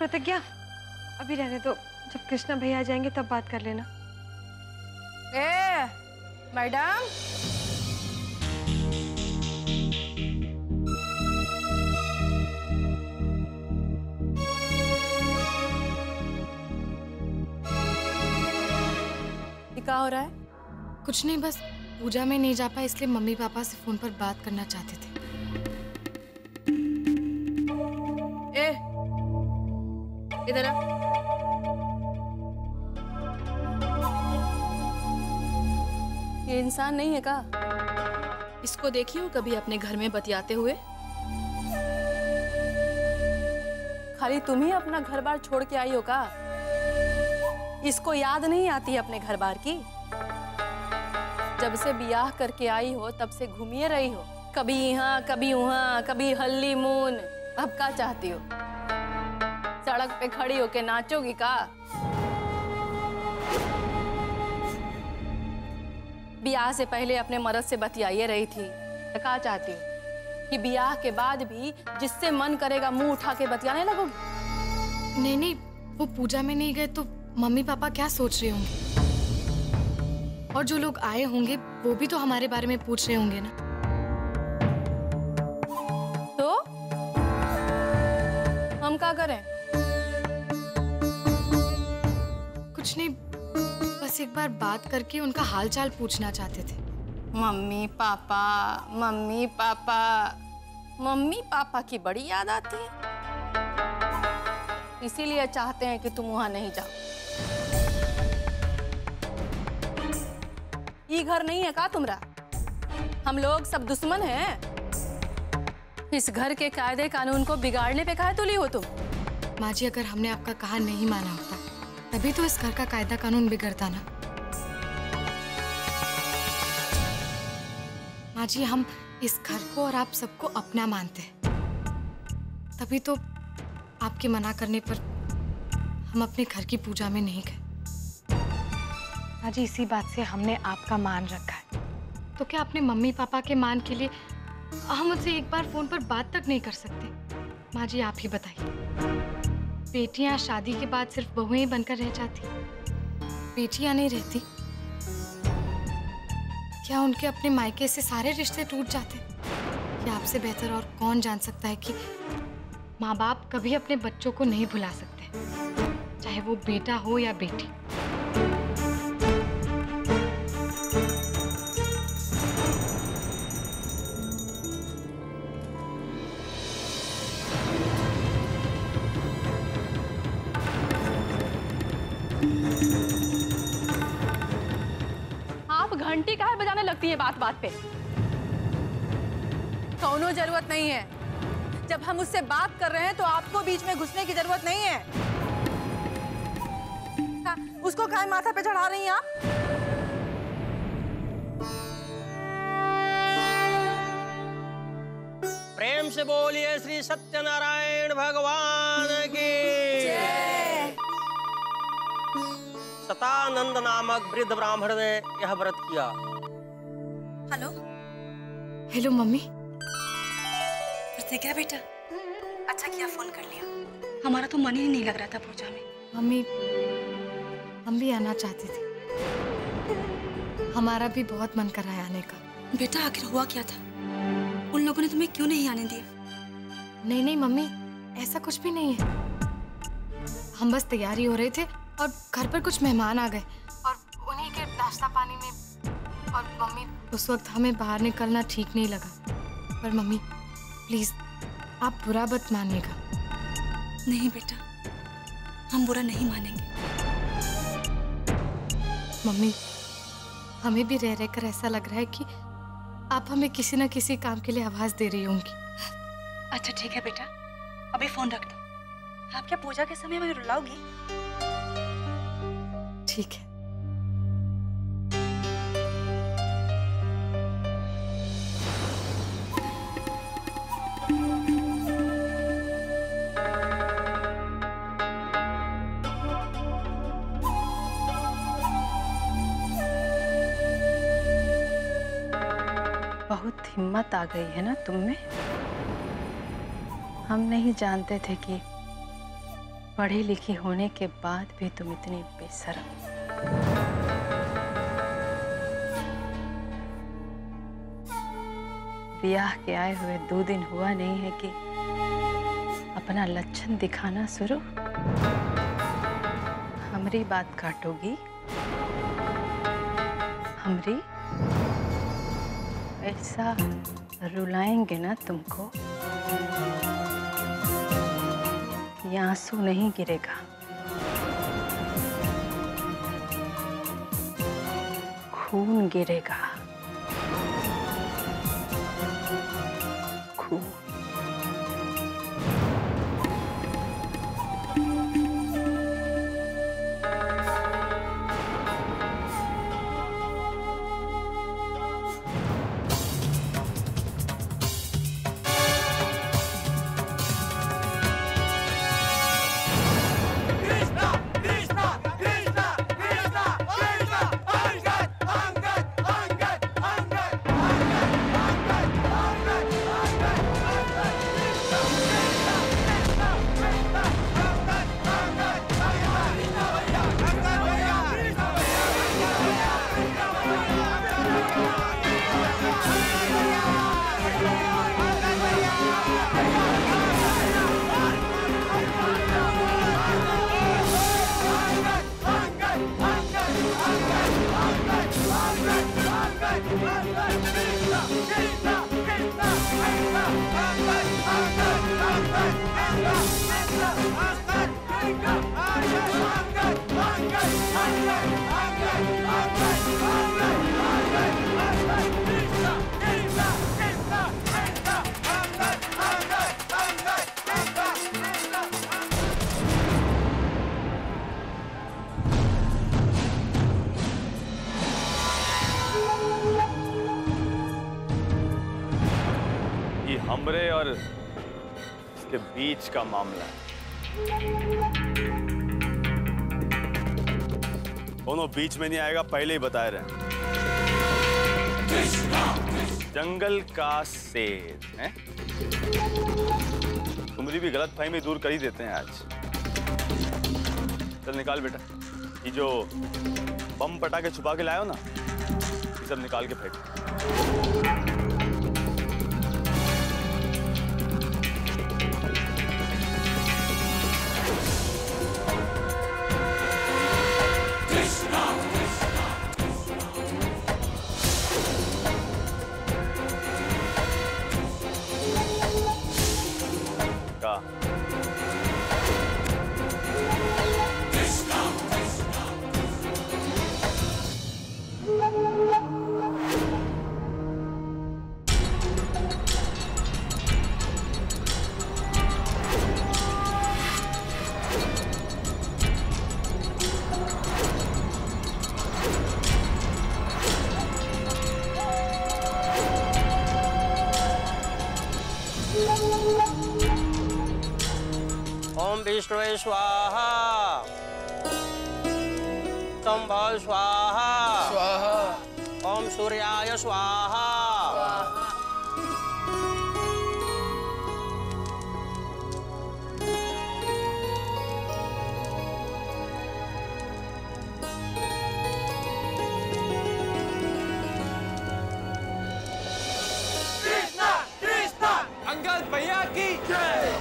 प्रतिज्ञा, अभी रहने दो, जब कृष्णा भैया आ जाएंगे तब बात कर लेना। मैडम, क्या हो रहा है? कुछ नहीं, बस पूजा में नहीं जा पाए इसलिए मम्मी पापा से फोन पर बात करना चाहते थे। इधर आ। ये इंसान नहीं है का? इसको देखी हो कभी अपने घर में बतियाते हुए? खाली तुम ही अपना घर बार छोड़ के आई हो का? इसको याद नहीं आती अपने घर बार की? जब से बियाह करके आई हो तब से घूमिए रही हो, कभी यहाँ कभी वहाँ, कभी हल्ली मून। अब क्या चाहती हो? सड़क पे खड़ी होके नाचोगी का? बियाह से पहले अपने मर्द से बतियाई रही थी, क्या चाहती हो कि बियाह के बाद भी जिससे मन करेगा मुंह उठा के बतियाने लगोगी? नहीं नहीं, वो पूजा में नहीं गए तो मम्मी पापा क्या सोच रहे होंगे, और जो लोग आए होंगे वो भी तो हमारे बारे में पूछ रहे होंगे ना। तो हम क्या करें? कुछ नहीं, बस एक बार बात करके उनका हालचाल पूछना चाहते थे। Mummy papa, mummy papa, mummy papa की बड़ी याद आती है, इसीलिए चाहते हैं कि तुम वहां नहीं जाओ। ये घर नहीं है का तुम्हारा? हम लोग सब दुश्मन हैं। इस घर के कायदे कानून को बिगाड़ने पे काहे तुली हो तुम? माँ जी, अगर हमने आपका कहा नहीं माना होता तभी तो इस घर का कायदा कानून बिगड़ता ना। माँ जी, हम इस घर को और आप सबको अपना मानते हैं, तभी तो आपके मना करने पर हम अपने घर की पूजा में नहीं गए। माँ जी, इसी बात से हमने आपका मान रखा है, तो क्या अपने मम्मी पापा के मान के लिए हम उनसे एक बार फोन पर बात तक नहीं कर सकते? माँ जी, आप ही बताइए, बेटियां शादी के बाद सिर्फ बहुएं ही बनकर रह जाती, बेटियां नहीं रहती? क्या उनके अपने मायके से सारे रिश्ते टूट जाते? क्या आपसे बेहतर और कौन जान सकता है कि माँ बाप कभी अपने बच्चों को नहीं भुला सकते, चाहे वो बेटा हो या बेटी। आप घंटी काहे बजाने लगती है बात बात पे? कौनो जरूरत नहीं है। जब हम उससे बात कर रहे हैं तो आपको बीच में घुसने की जरूरत नहीं है। उसको काहे माथा पे चढ़ा रही हैं आप? प्रेम से बोलिए श्री सत्यनारायण भगवान की जय। सतानंद नामक वृद्ध ब्राह्मण ने यह व्रत किया। Hello hello mummy. प्रतिज्ञा बेटा, अच्छा किया फोन कर लिया, हमारा तो मन ही नहीं लग रहा था पूजा में। मम्मी, हम भी आना चाहते थे, हमारा भी बहुत मन कर रहा है आने का। बेटा आखिर हुआ क्या था? उन लोगों ने तुम्हें क्यों नहीं आने दिया? नहीं नहीं मम्मी, ऐसा कुछ भी नहीं है। हम बस तैयारी हो रहे थे और घर पर कुछ मेहमान आ गए और उन्हीं के नाश्ता पानी में, और मम्मी उस वक्त हमें बाहर निकलना ठीक नहीं लगा। पर मम्मी प्लीज आप बुरा मत मानिएगा। नहीं बेटा, हम बुरा नहीं मानेंगे। मम्मी, हमें भी रह रहकर ऐसा लग रहा है कि आप हमें किसी न किसी काम के लिए आवाज दे रही होंगी। अच्छा ठीक है बेटा, अभी फोन रख दो। आप क्या पूजा के समय हमें रुलाओगी? ठीक है। बहुत हिम्मत आ गई है ना तुम में। हम नहीं जानते थे कि पढ़ी लिखी होने के बाद भी तुम इतनी बेशर्म। ब्याह के आए हुए 2 दिन हुआ नहीं है कि अपना लक्षण दिखाना शुरू। हमरी बात काटोगी, हमरी ऐसा रुलाएंगे ना तुमको कि आंसू नहीं गिरेगा, खून गिरेगा, खून। हमरे और इसके बीच का मामला है। दोनों बीच में नहीं आएगा, पहले ही बताए रहे। जंगल का शेर है। तुम्हारी भी गलतफहमी दूर कर ही देते हैं आज। चल निकाल बेटा, ये जो बम पटाखे छुपा के लाए हो ना, ये सब निकाल के फेंक। ओम विष्णुवे स्वाहा, शंभो स्वाहा, ओम सूर्याय स्वाहा। कृष्णा कृष्णा अंगद भैया की जय।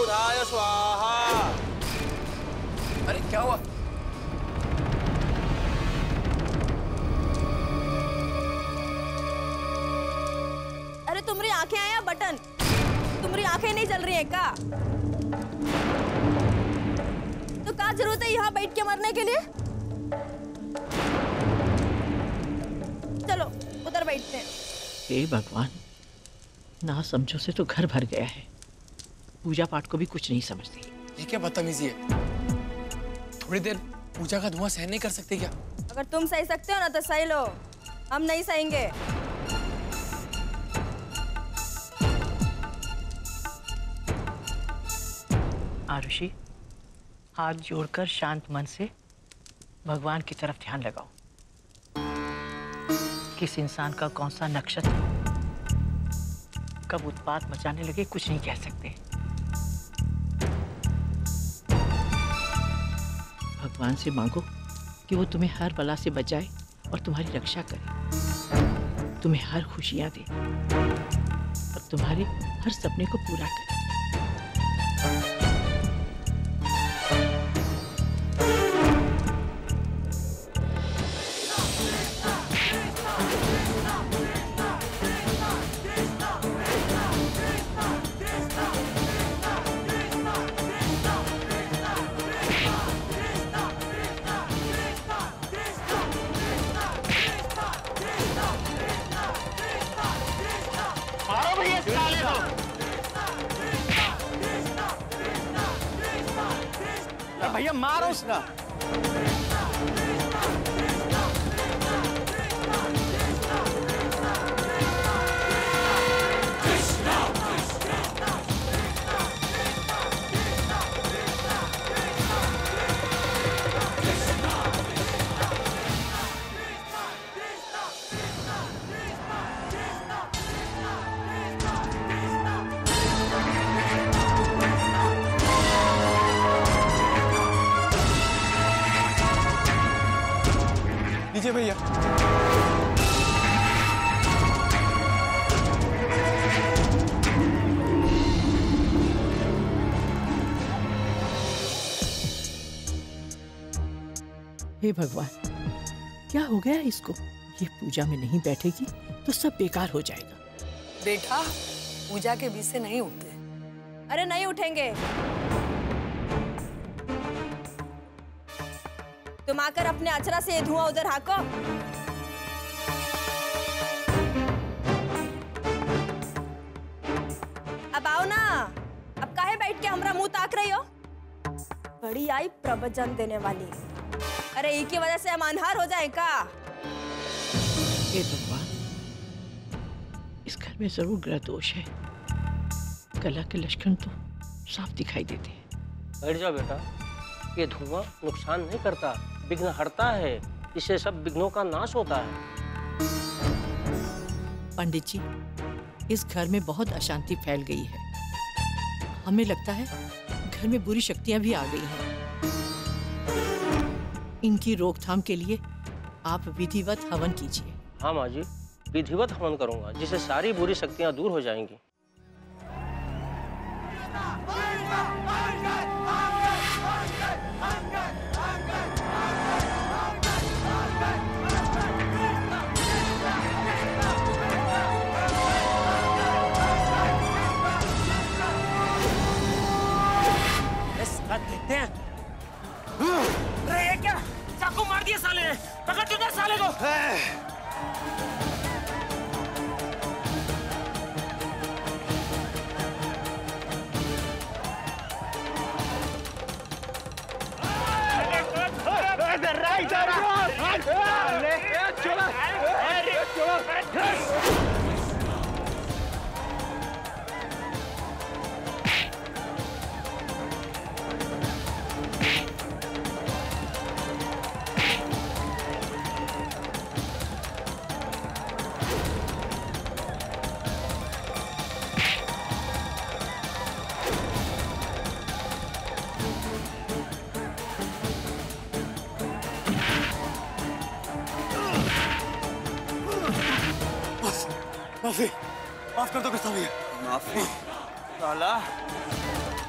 आरूढ़ाय स्वाहा। अरे क्या हुआ? अरे तुम्हारी आंखें आया बटन, तुम्हारी आंखें नहीं चल रही है क्या? तो क्या जरूरत है यहाँ बैठ के मरने के लिए? चलो उधर बैठते हैं। हे भगवान, ना समझो से तो घर भर गया है। पूजा पाठ को भी कुछ नहीं समझती। ये क्या बदतमीजी है? थोड़ी देर पूजा का धुआं सहन नहीं कर सकते क्या? अगर तुम सही सकते हो ना तो सही लो, हम नहीं सहेंगे। आरुषि, हाथ जोड़कर शांत मन से भगवान की तरफ ध्यान लगाओ। किस इंसान का कौन सा नक्षत्र कब उत्पात मचाने लगे कुछ नहीं कह सकते। भगवान से मांगो कि वो तुम्हें हर बला से बचाए और तुम्हारी रक्षा करे, तुम्हें हर खुशियां दे और तुम्हारे हर सपने को पूरा करे। भैया मारो उसका। लीजिए भैया। हे भगवान, क्या हो गया इसको? ये पूजा में नहीं बैठेगी तो सब बेकार हो जाएगा। बेटा, पूजा के बीच से नहीं उठते। अरे नहीं उठेंगे। तुम आकर अपने अचरा से धुआं उधर हाको। अब आओ ना, अब काहे बैठ के हमरा मुंह ताक रही हो? बड़ी आई प्रवचन देने वाली। अरे इनकी वजह से हम अनहार हो जाए का? हे भगवान, इस घर में जरूर ग्रह दोष है। कला के लक्षण तो साफ दिखाई देते हैं। बैठ जाओ बेटा, ये धुआं नुकसान नहीं करता, विघ्न हरता है। इससे सब विघ्नों का नाश होता है। पंडित जी, इस घर में बहुत अशांति फैल गई है। हमें लगता है घर में बुरी शक्तियां भी आ गई हैं। इनकी रोकथाम के लिए आप विधिवत हवन कीजिए। हाँ माँ जी, विधिवत हवन करूंगा, जिससे सारी बुरी शक्तियां दूर हो जाएंगी। देखते हैं। अरे ये क्या? चाकू मार दिया साले ने। पकड़ चुका साले को। माफी, माफ कर दो कृष्णा भैया। माफी? साला,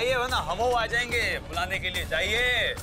जाइए वरना हम आ जाएंगे बुलाने के लिए, जाइए।